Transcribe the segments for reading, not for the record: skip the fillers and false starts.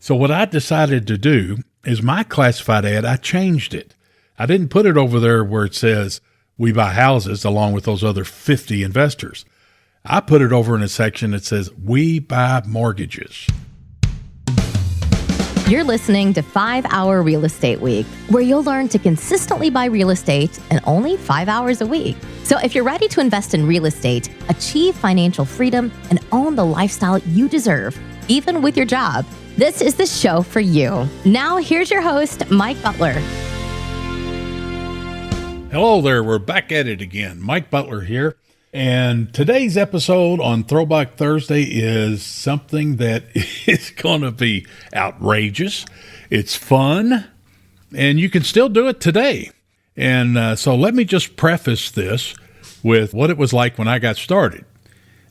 So what I decided to do is my classified ad, I changed it. I didn't put it over there where it says we buy houses along with those other 50 investors. I put it over in a section that says we buy mortgages. You're listening to 5 Hour Real Estate Week, where you'll learn to consistently buy real estate in only 5 hours a week. So if you're ready to invest in real estate, achieve financial freedom, and own the lifestyle you deserve, even with your job, this is the show for you. Now, here's your host, Mike Butler. Hello there. We're back at it again. Mike Butler here. And today's episode on Throwback Thursday is something that is going to be outrageous. It's fun, and you can still do it today. And so let me just preface this with what it was like when I got started.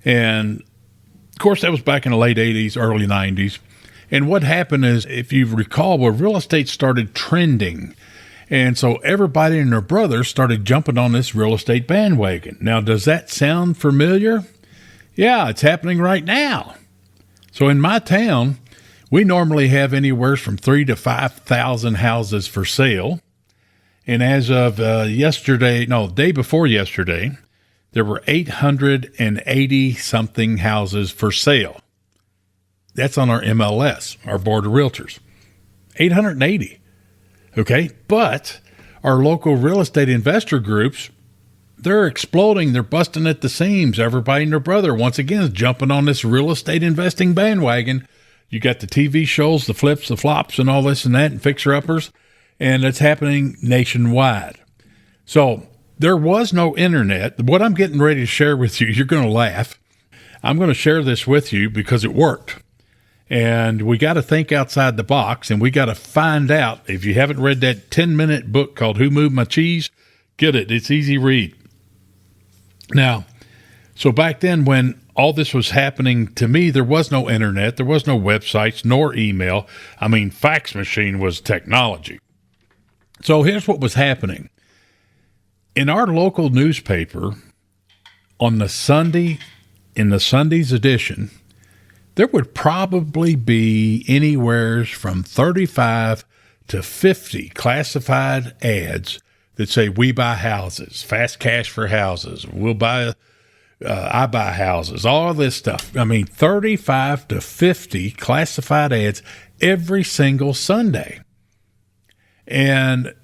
And, of course, that was back in the late 80s, early 90s. And what happened is, if you recall, where real estate started trending, and so everybody and their brothers started jumping on this real estate bandwagon. Now, does that sound familiar? Yeah, it's happening right now. So in my town, we normally have anywhere from 3,000 to 5,000 houses for sale. And as of day before yesterday, there were 880 something houses for sale. That's on our MLS, our Board of Realtors. 880. Okay, but our local real estate investor groups, they're exploding. They're busting at the seams. Everybody and their brother, once again, is jumping on this real estate investing bandwagon. You got the TV shows, the flips, the flops, and all this and that, and fixer-uppers, and it's happening nationwide. So there was no internet. What I'm getting ready to share with you, you're going to laugh. I'm going to share this with you because it worked. And we got to think outside the box, and we got to find out. If you haven't read that 10-minute book called Who Moved My Cheese, get it. It's easy read. Now, so back then when all this was happening to me, there was no internet, there was no websites, nor email. I mean, fax machine was technology. So here's what was happening. In our local newspaper, on the Sunday, in the Sunday's edition, there would probably be anywhere from 35 to 50 classified ads that say, we buy houses, fast cash for houses, I buy houses, all this stuff. I mean, 35 to 50 classified ads every single Sunday. And,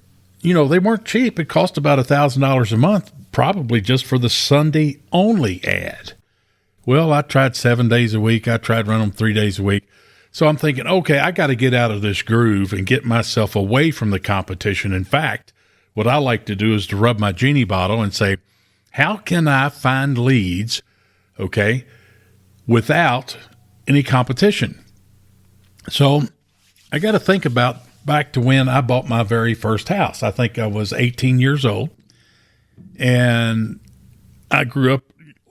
you know, they weren't cheap. It cost about $1,000 a month, probably just for the Sunday only ad. Well, I tried 7 days a week. I tried running them 3 days a week. So I'm thinking, okay, I got to get out of this groove and get myself away from the competition. In fact, what I like to do is to rub my genie bottle and say, how can I find leads, okay, without any competition? So I got to think about back to when I bought my very first house. I think I was 18 years old, and I grew up,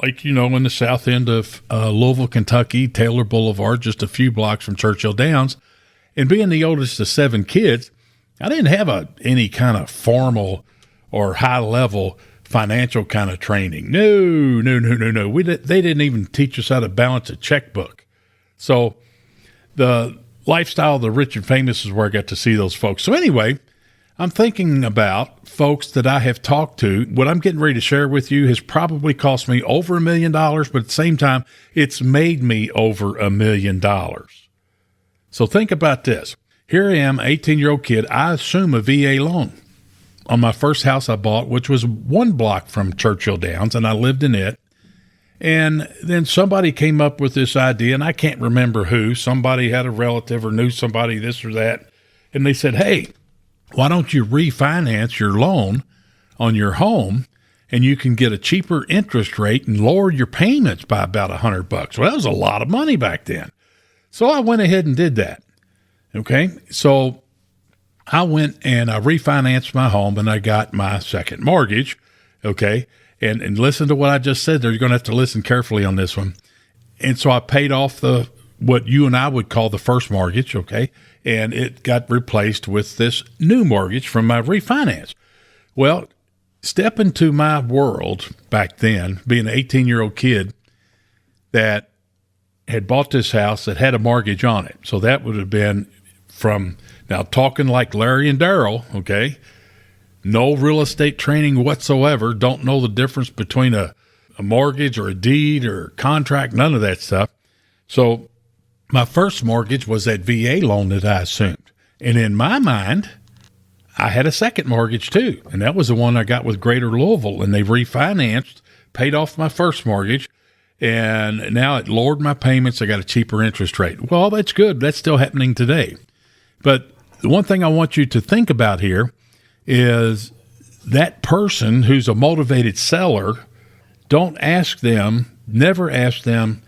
like, you know, in the south end of Louisville, Kentucky, Taylor Boulevard, just a few blocks from Churchill Downs. And being the oldest of 7 kids, I didn't have any kind of formal or high-level financial kind of training. No. They didn't even teach us how to balance a checkbook. So the lifestyle of the rich and famous is where I got to see those folks. So anyway, I'm thinking about folks that I have talked to. What I'm getting ready to share with you has probably cost me over $1 million, but at the same time, it's made me over $1 million. So think about this. Here I am, 18-year-old kid. I assume a VA loan on my first house I bought, which was 1 block from Churchill Downs, and I lived in it. And then somebody came up with this idea, and I can't remember who. Somebody had a relative or knew somebody, this or that, and they said, hey, why don't you refinance your loan on your home, and you can get a cheaper interest rate and lower your payments by about $100? Well, that was a lot of money back then. So I went ahead and did that. Okay. So I went and I refinanced my home, and I got my second mortgage. Okay. And listen to what I just said there. You're going to have to listen carefully on this one. And so I paid off what you and I would call the first mortgage. Okay. And it got replaced with this new mortgage from my refinance. Well, step into my world back then, being an 18-year-old kid that had bought this house that had a mortgage on it. So that would have been from, now talking like Larry and Daryl, okay, no real estate training whatsoever, don't know the difference between a mortgage or a deed or contract, none of that stuff. So my first mortgage was that VA loan that I assumed. And in my mind, I had a second mortgage too. And that was the one I got with Greater Louisville. And they refinanced, paid off my first mortgage. And now it lowered my payments. I got a cheaper interest rate. Well, that's good. That's still happening today. But the one thing I want you to think about here is that person who's a motivated seller, don't ask them, never ask them,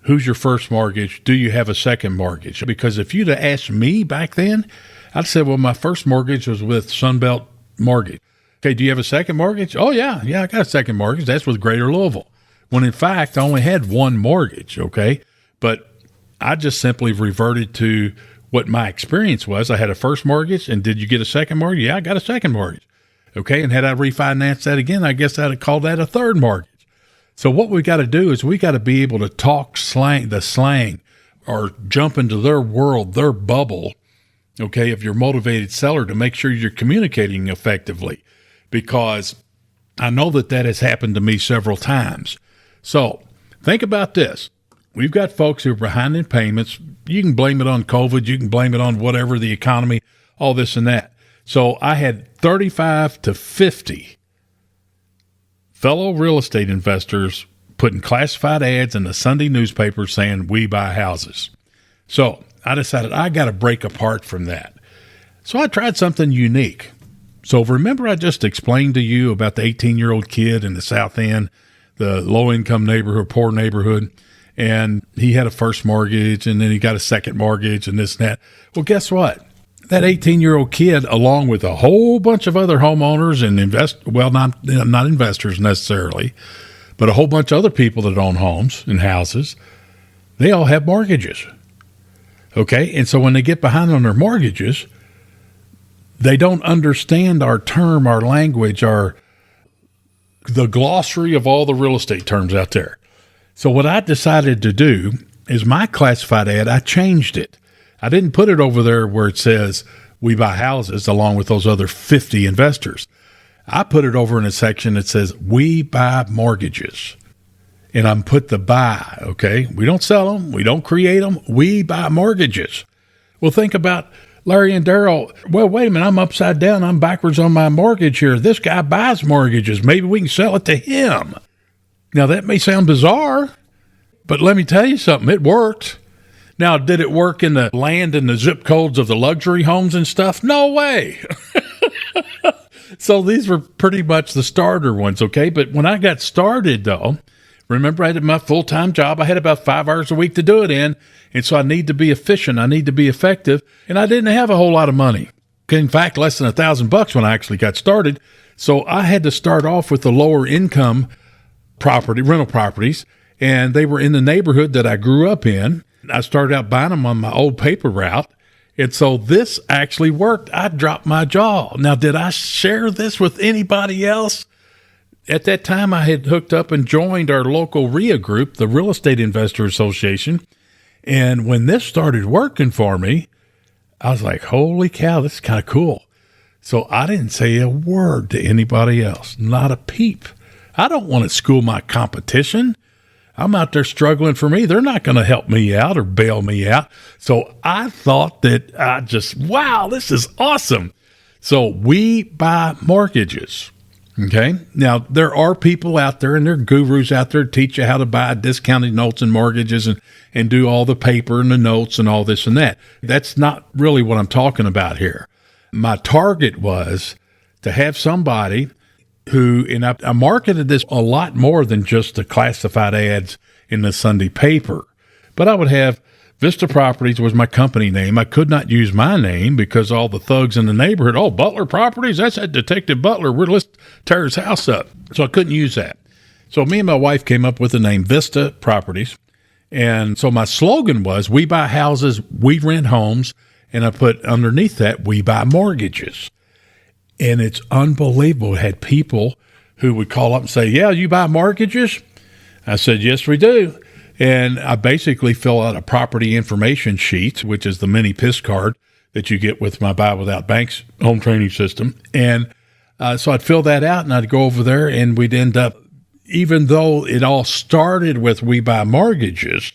who's your first mortgage? Do you have a second mortgage? Because if you'd have asked me back then, I'd say, well, my first mortgage was with Sunbelt Mortgage. Okay, do you have a second mortgage? Oh, yeah, I got a second mortgage. That's with Greater Louisville. When in fact, I only had one mortgage, okay? But I just simply reverted to what my experience was. I had a first mortgage, and did you get a second mortgage? Yeah, I got a second mortgage. Okay, and had I refinanced that again, I guess I'd have called that a third mortgage. So what we got to do is we got to be able to talk the slang, or jump into their world, their bubble, okay, if you're a motivated seller, to make sure you're communicating effectively, because I know that has happened to me several times. So think about this. We've got folks who are behind in payments. You can blame it on COVID. You can blame it on whatever, the economy, all this and that. So I had 35 to 50 fellow real estate investors putting classified ads in the Sunday newspaper saying, we buy houses. So I decided I got to break apart from that. So I tried something unique. So remember I just explained to you about the 18-year-old kid in the South End, the low-income neighborhood, poor neighborhood, and he had a first mortgage, and then he got a second mortgage, and this and that. Well, guess what? That 18-year-old kid, along with a whole bunch of other homeowners and not investors necessarily, but a whole bunch of other people that own homes and houses, they all have mortgages. Okay? And so when they get behind on their mortgages, they don't understand our term, our language, the glossary of all the real estate terms out there. So what I decided to do is my classified ad, I changed it. I didn't put it over there where it says we buy houses along with those other 50 investors. I put it over in a section that says we buy mortgages. And I'm put the buy, okay? We don't sell them. We don't create them. We buy mortgages. Well, think about Larry and Daryl. Well, wait a minute. I'm upside down. I'm backwards on my mortgage here. This guy buys mortgages. Maybe we can sell it to him. Now, that may sound bizarre, but let me tell you something. It worked. Now, did it work in the land and the zip codes of the luxury homes and stuff? No way. So these were pretty much the starter ones, okay? But when I got started, though, remember I did my full-time job. I had about 5 hours a week to do it in, and so I need to be efficient. I need to be effective, and I didn't have a whole lot of money. In fact, less than $1,000 when I actually got started. So I had to start off with the lower income rental properties, and they were in the neighborhood that I grew up in. I started out buying them on my old paper route, and so this actually worked. I dropped my jaw. Now, did I share this with anybody else? At that time, I had hooked up and joined our local RIA group, the Real Estate Investor Association, and when this started working for me, I was like, holy cow, this is kind of cool. So I didn't say a word to anybody else, not a peep. I don't want to school my competition. I'm out there struggling for me. They're not going to help me out or bail me out. So I thought that wow, this is awesome. So we buy mortgages. Okay. Now, there are people out there and there are gurus out there to teach you how to buy discounted notes and mortgages and do all the paper and the notes and all this and that. That's not really what I'm talking about here. My target was to have somebody who, and I marketed this a lot more than just the classified ads in the Sunday paper, but I would have Vista Properties was my company name. I could not use my name because all the thugs in the neighborhood, oh, Butler Properties, that's that Detective Butler. Let's tear his house up. So I couldn't use that. So me and my wife came up with the name Vista Properties. And so my slogan was, we buy houses, we rent homes. And I put underneath that, we buy mortgages. And it's unbelievable. It had people who would call up and say, yeah, you buy mortgages? I said, yes, we do. And I basically fill out a property information sheet, which is the mini PIS card that you get with my Buy Without Banks home training system. And so I'd fill that out and I'd go over there and we'd end up, even though it all started with We Buy Mortgages,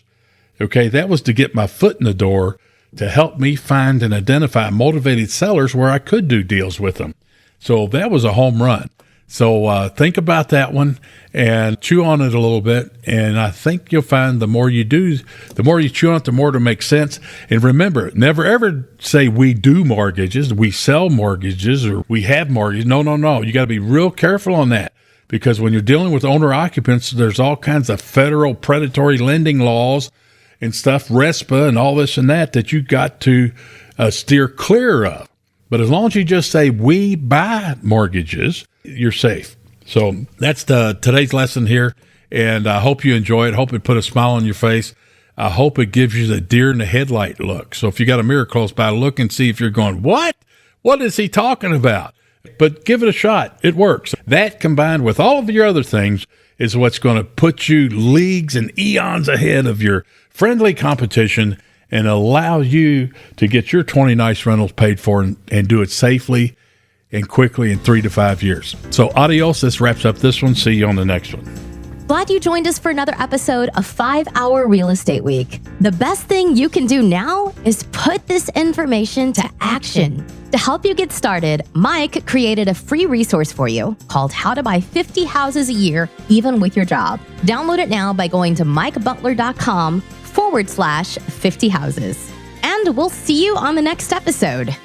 okay, that was to get my foot in the door to help me find and identify motivated sellers where I could do deals with them. So that was a home run. So think about that one and chew on it a little bit. And I think you'll find the more you do, the more you chew on it, the more it'll make sense. And remember, never ever say we do mortgages, we sell mortgages, or we have mortgages. No. You got to be real careful on that, because when you're dealing with owner occupants, there's all kinds of federal predatory lending laws and stuff, RESPA and all this and that you got to steer clear of. But as long as you just say we buy mortgages, you're safe. So that's today's lesson here, and I hope you enjoy it. Hope it put a smile on your face. I hope it gives you the deer in the headlight look. So if you got a mirror close by, look and see if you're going, what? What is he talking about? But give it a shot. It works. That combined with all of your other things is what's going to put you leagues and eons ahead of your friendly competition and allow you to get your 20 nice rentals paid for and do it safely and quickly in 3 to 5 years. So adios. This wraps up this one. See you on the next one. Glad you joined us for another episode of 5 Hour Real Estate Week. The best thing you can do now is put this information to action. To help you get started, Mike created a free resource for you called How to Buy 50 Houses a Year, Even with Your Job. Download it now by going to mikebutler.com/50 houses. And we'll see you on the next episode.